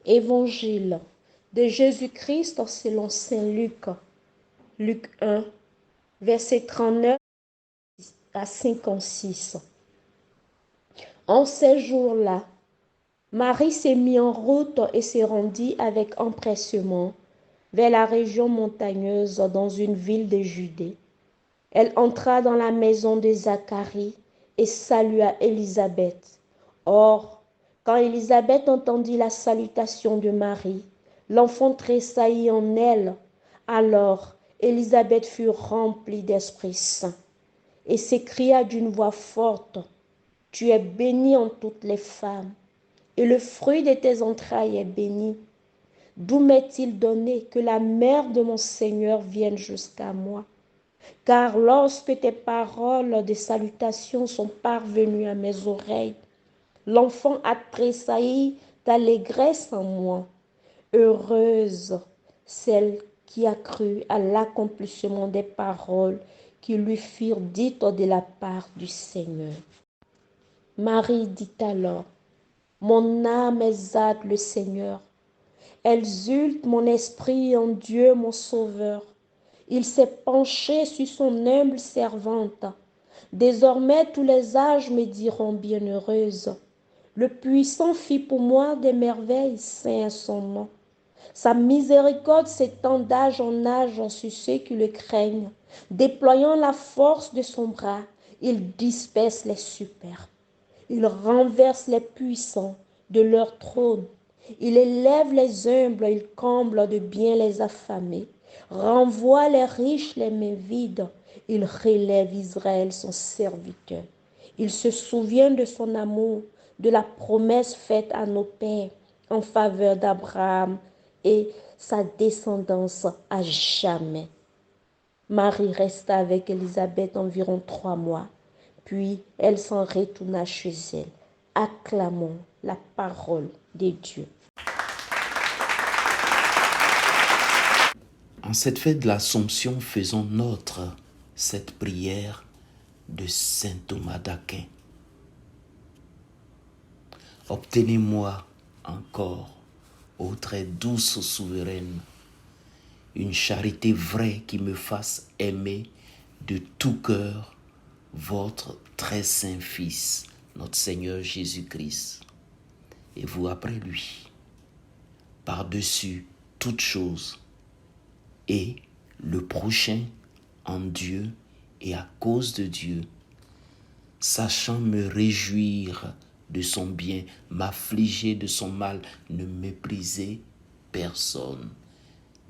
Évangile de Jésus-Christ selon saint Luc. Luc 1, verset 39 à 56. En ces jours-là, Marie s'est mise en route et se rendit avec empressement vers la région montagneuse dans une ville de Judée. Elle entra dans la maison de Zacharie et salua Élisabeth. Or, quand Élisabeth entendit la salutation de Marie, l'enfant tressaillit en elle. Alors, Élisabeth fut remplie d'Esprit Saint et s'écria d'une voix forte, « Tu es bénie en toutes les femmes, et le fruit de tes entrailles est béni. D'où m'est-il donné que la mère de mon Seigneur vienne jusqu'à moi? Car lorsque tes paroles de salutation sont parvenues à mes oreilles, l'enfant a tressailli d'allégresse en moi. Heureuse celle qui a cru à l'accomplissement des paroles qui lui furent dites de la part du Seigneur. » Marie dit alors, « Mon âme exalte le Seigneur. Exulte mon esprit en Dieu mon Sauveur. Il s'est penché sur son humble servante. Désormais tous les âges me diront bienheureuse. Le Puissant fit pour moi des merveilles, saint est son nom. Sa miséricorde s'étend d'âge en âge sur ceux qui le craignent. Déployant la force de son bras, il disperse les superbes. Il renverse les puissants de leur trône. Il élève les humbles, il comble de bien les affamés, renvoie les riches les mains vides, il relève Israël son serviteur. Il se souvient de son amour, de la promesse faite à nos pères en faveur d'Abraham et sa descendance à jamais. Marie resta avec Élisabeth environ 3 mois, puis elle s'en retourna chez elle. Acclamons la parole de Dieu. En cette fête de l'Assomption, faisons nôtre cette prière de saint Thomas d'Aquin. Obtenez-moi encore, ô très douce souveraine, une charité vraie qui me fasse aimer de tout cœur votre très saint Fils, notre Seigneur Jésus-Christ, et vous après lui, par-dessus toutes choses, et le prochain en Dieu et à cause de Dieu, sachant me réjouir de son bien, m'affliger de son mal, ne mépriser personne,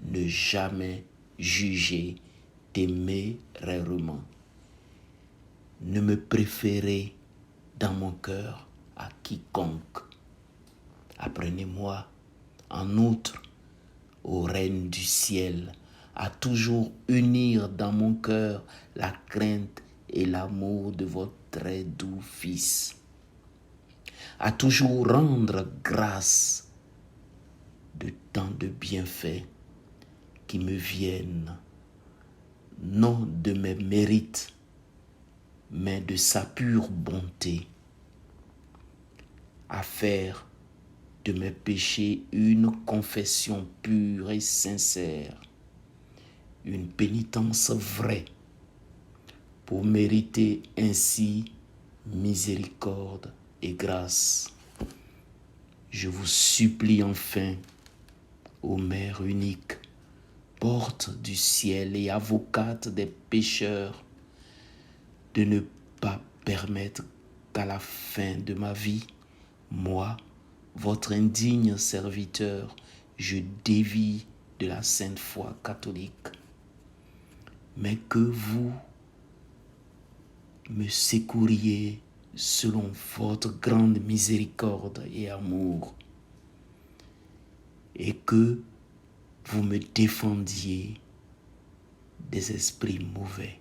ne jamais juger témérairement, ne me préférer dans mon cœur à quiconque. Apprenez-moi en outre, ô Reine du ciel, à toujours unir dans mon cœur la crainte et l'amour de votre très doux Fils, à toujours rendre grâce de tant de bienfaits qui me viennent, non de mes mérites, mais de sa pure bonté, à faire de mes péchés une confession pure et sincère, une pénitence vraie, pour mériter ainsi miséricorde et grâce. Je vous supplie enfin, ô Mère unique, porte du ciel et avocate des pécheurs, de ne pas permettre qu'à la fin de ma vie, moi, votre indigne serviteur, je dévie de la sainte foi catholique, mais que vous me secouriez selon votre grande miséricorde et amour, et que vous me défendiez des esprits mauvais.